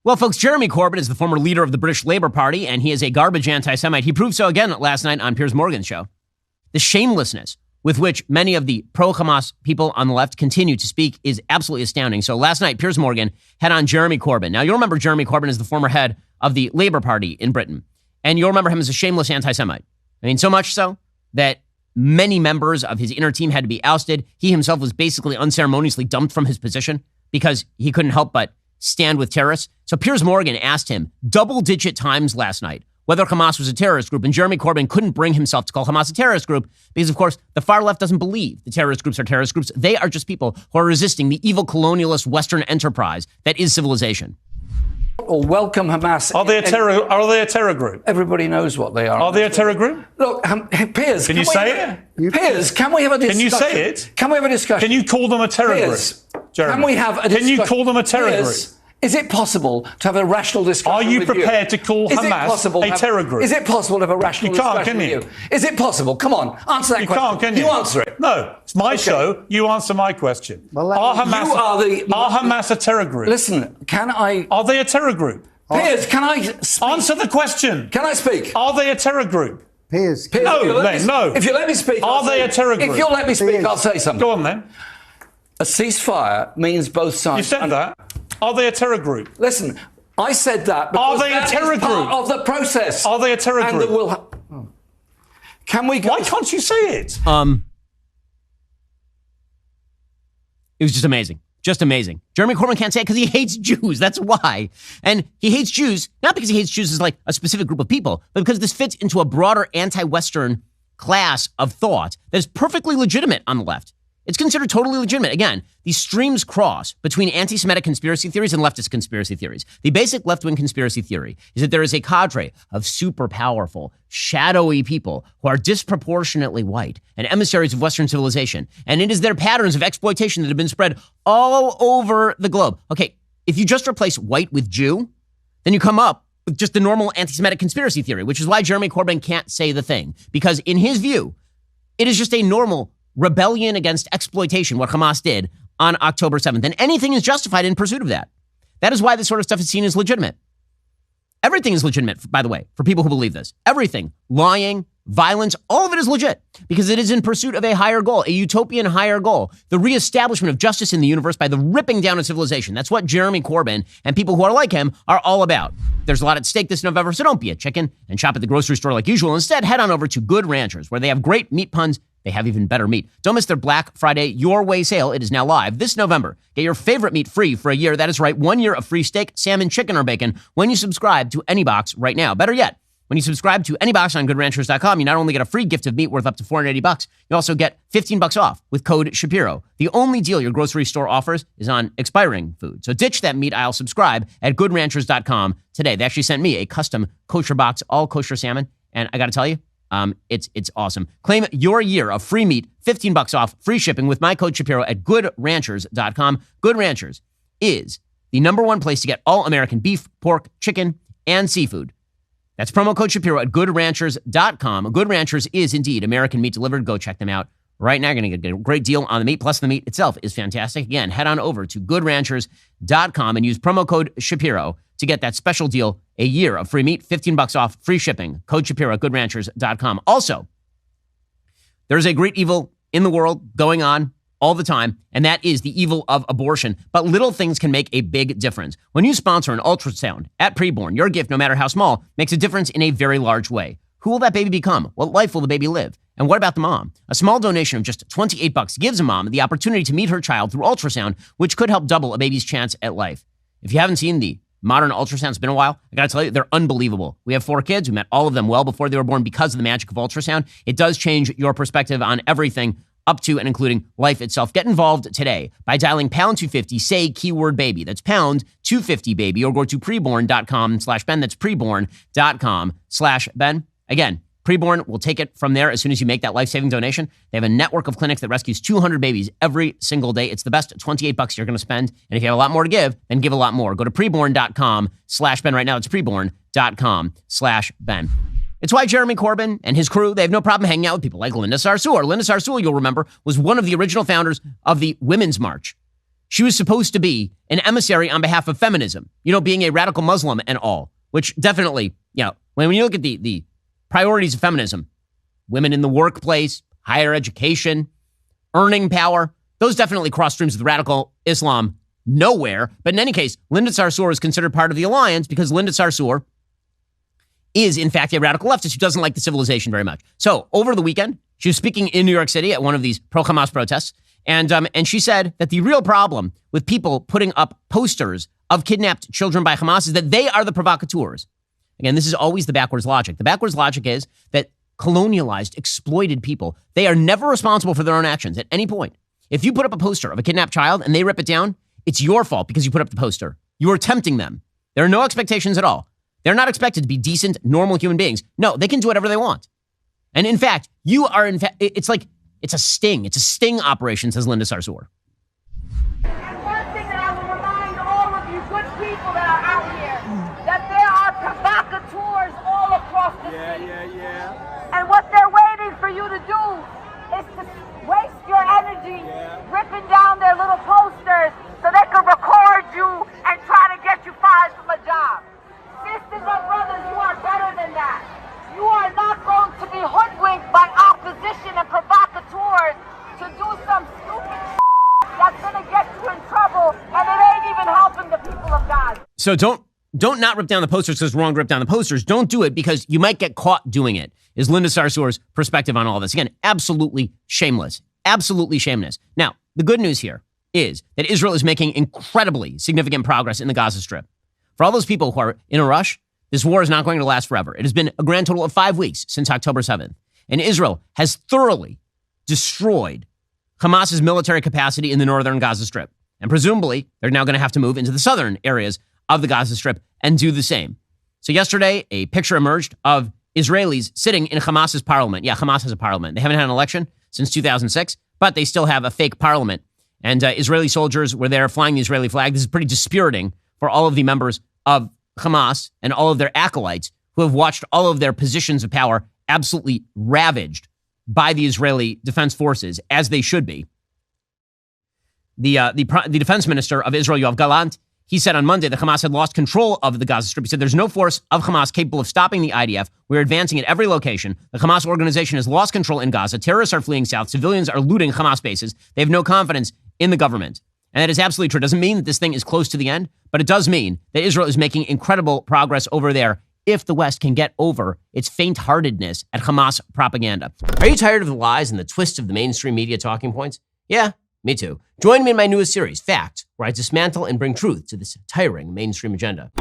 Well, folks, Jeremy Corbyn is the former leader of the British Labour Party, and he is a garbage anti-Semite. He proved so again last night on Piers Morgan's show. The shamelessness with which many of the pro-Hamas people on the left continue to speak is absolutely astounding. So last night, Piers Morgan had on Jeremy Corbyn. Now, you'll remember Jeremy Corbyn as the former head of the Labour Party in Britain, and you'll remember him as a shameless anti-Semite. I mean, so much so that many members of his inner team had to be ousted. He himself was basically unceremoniously dumped from his position because he couldn't help but stand with terrorists. So Piers Morgan asked him double-digit times last night whether Hamas was a terrorist group, and Jeremy Corbyn couldn't bring himself to call Hamas a terrorist group because, of course, the far left doesn't believe the terrorist groups are terrorist groups. They are just people who are resisting the evil colonialist Western enterprise that is civilization. Or welcome Hamas. Are they a terror group? Everybody knows what they are. Are they a terror group? Look, Piers, can you say it? Piers, can we have a discussion? Can you say it? Can we have a discussion? Can you call them a terror Piers, group? Jeremy, can we have a discussion? Can you call them a terror Piers, group? Is it possible to have a rational discussion? Are you prepared to call Hamas a terror group? Is it possible to have a rational discussion with you? Is it possible? Come on, answer that question. You can't, can you? You answer it. No, it's my show. You answer my question. Well, are Hamas a terror group? Listen, can I... Are they a terror group? Piers, can I speak? Answer the question. Can I speak? Are they a terror group? Piers. No, then, no. If you let me speak... Are they a terror group? If you'll let me speak, I'll say something. Go on, then. A ceasefire means both sides... You said that. Are they a terror group? Listen, I said that because are they a terror that is part group? of the process. Are they a terror and group? Can we go... Why can't you say it? It was just amazing. Just amazing. Jeremy Corbyn can't say it because he hates Jews. That's why. And he hates Jews, not because he hates Jews as like a specific group of people, but because this fits into a broader anti-Western class of thought that is perfectly legitimate on the left. It's considered totally legitimate. Again, these streams cross between anti-Semitic conspiracy theories and leftist conspiracy theories. The basic left-wing conspiracy theory is that there is a cadre of super powerful, shadowy people who are disproportionately white and emissaries of Western civilization. And it is their patterns of exploitation that have been spread all over the globe. Okay, if you just replace white with Jew, then you come up with just the normal anti-Semitic conspiracy theory, which is why Jeremy Corbyn can't say the thing. Because in his view, it is just a normal rebellion against exploitation, what Hamas did on October 7th. And anything is justified in pursuit of that. That is why this sort of stuff is seen as legitimate. Everything is legitimate, by the way, for people who believe this. Everything. Lying, violence, all of it is legit because it is in pursuit of a higher goal, a utopian higher goal, the reestablishment of justice in the universe by the ripping down of civilization. That's what Jeremy Corbyn and people who are like him are all about. There's a lot at stake this November, so don't be a chicken and shop at the grocery store like usual. Instead, head on over to Good Ranchers, where they have great meat puns. They have even better meat. Don't miss their Black Friday Your Way sale. It is now live this November. Get your favorite meat free for a year. That is right, 1 year of free steak, salmon, chicken, or bacon when you subscribe to AnyBox right now. Better yet, when you subscribe to AnyBox on GoodRanchers.com, you not only get a free gift of meat worth up to $480, you also get $15 off with code Shapiro. The only deal your grocery store offers is on expiring food. So ditch that meat aisle. Subscribe at GoodRanchers.com today. They actually sent me a custom kosher box, all kosher salmon, and I got to tell you, it's awesome. Claim your year of free meat, $15 off, free shipping with my code Shapiro at GoodRanchers.com. Good Ranchers is the #1 place to get all American beef, pork, chicken, and seafood. That's promo code Shapiro at GoodRanchers.com. Good Ranchers is indeed American meat delivered. Go check them out right now. You're going to get a great deal on the meat, plus the meat itself is fantastic. Again, head on over to GoodRanchers.com and use promo code Shapiro to get that special deal, a year of free meat, $15 off, free shipping. Code Shapiro at GoodRanchers.com. Also, there's a great evil in the world going on all the time, and that is the evil of abortion. But little things can make a big difference. When you sponsor an ultrasound at preborn, your gift, no matter how small, makes a difference in a very large way. Who will that baby become? What life will the baby live? And what about the mom? A small donation of just $28 gives a mom the opportunity to meet her child through ultrasound, which could help double a baby's chance at life. If you haven't seen the modern ultrasound, it's been a while. I got to tell you, they're unbelievable. We have 4 kids. We met all of them well before they were born because of the magic of ultrasound. It does change your perspective on everything up to and including life itself. Get involved today by dialing pound 250, say keyword baby. That's pound 250 baby, or go to preborn.com/Ben. That's preborn.com/Ben. Again, Preborn will take it from there as soon as you make that life-saving donation. They have a network of clinics that rescues 200 babies every single day. It's the best $28 you're going to spend. And if you have a lot more to give, then give a lot more. Go to preborn.com/Ben right now. It's preborn.com/Ben. It's why Jeremy Corbyn and his crew, they have no problem hanging out with people like Linda Sarsour. Linda Sarsour, you'll remember, was one of the original founders of the Women's March. She was supposed to be an emissary on behalf of feminism, being a radical Muslim and all, which definitely, when you look at the priorities of feminism, women in the workplace, higher education, earning power, those definitely cross streams with radical Islam nowhere. But in any case, Linda Sarsour is considered part of the alliance because Linda Sarsour is, in fact, a radical leftist who doesn't like the civilization very much. So over the weekend, she was speaking in New York City at one of these pro-Hamas protests, and she said that the real problem with people putting up posters of kidnapped children by Hamas is that they are the provocateurs. Again, this is always the backwards logic. The backwards logic is that colonialized, exploited people, they are never responsible for their own actions at any point. If you put up a poster of a kidnapped child and they rip it down, it's your fault because you put up the poster. You are tempting them. There are no expectations at all. They're not expected to be decent, normal human beings. No, they can do whatever they want. And in fact, it's a sting. It's a sting operation, says Linda Sarsour. And one thing that I will remind all of you good people that are out here, that there are provocateurs all across the city. And what they're waiting for you to do is to waste your energy ripping down their little posters so they can record you and try to get you fired from a job. Sisters and brothers, you are better than that. You are not going to be hoodwinked by opposition and provocateurs to do some stupid that's going to get you in trouble, and it ain't even helping the people of God. So don't not rip down the posters because it's wrong to rip down the posters. Don't do it because you might get caught doing it, is Linda Sarsour's perspective on all this. Again, absolutely shameless. Absolutely shameless. Now, the good news here is that Israel is making incredibly significant progress in the Gaza Strip. For all those people who are in a rush, this war is not going to last forever. It has been a grand total of 5 weeks since October 7th. And Israel has thoroughly destroyed Hamas's military capacity in the northern Gaza Strip. And presumably, they're now going to have to move into the southern areas of the Gaza Strip and do the same. So yesterday, a picture emerged of Israelis sitting in Hamas's parliament. Yeah, Hamas has a parliament. They haven't had an election since 2006, but they still have a fake parliament. And Israeli soldiers were there flying the Israeli flag. This is pretty dispiriting for all of the members of Hamas and all of their acolytes who have watched all of their positions of power absolutely ravaged by the Israeli defense forces, as they should be. The defense minister of Israel, Yoav Gallant, he said on Monday that Hamas had lost control of the Gaza Strip. He said, there's no force of Hamas capable of stopping the IDF. We're advancing at every location. The Hamas organization has lost control in Gaza. Terrorists are fleeing south. Civilians are looting Hamas bases. They have no confidence in the government. And that is absolutely true. It doesn't mean that this thing is close to the end, but it does mean that Israel is making incredible progress over there if the West can get over its faint-heartedness at Hamas propaganda. Are you tired of the lies and the twists of the mainstream media talking points? Yeah, me too. Join me in my newest series, Fact, where I dismantle and bring truth to this tiring mainstream agenda.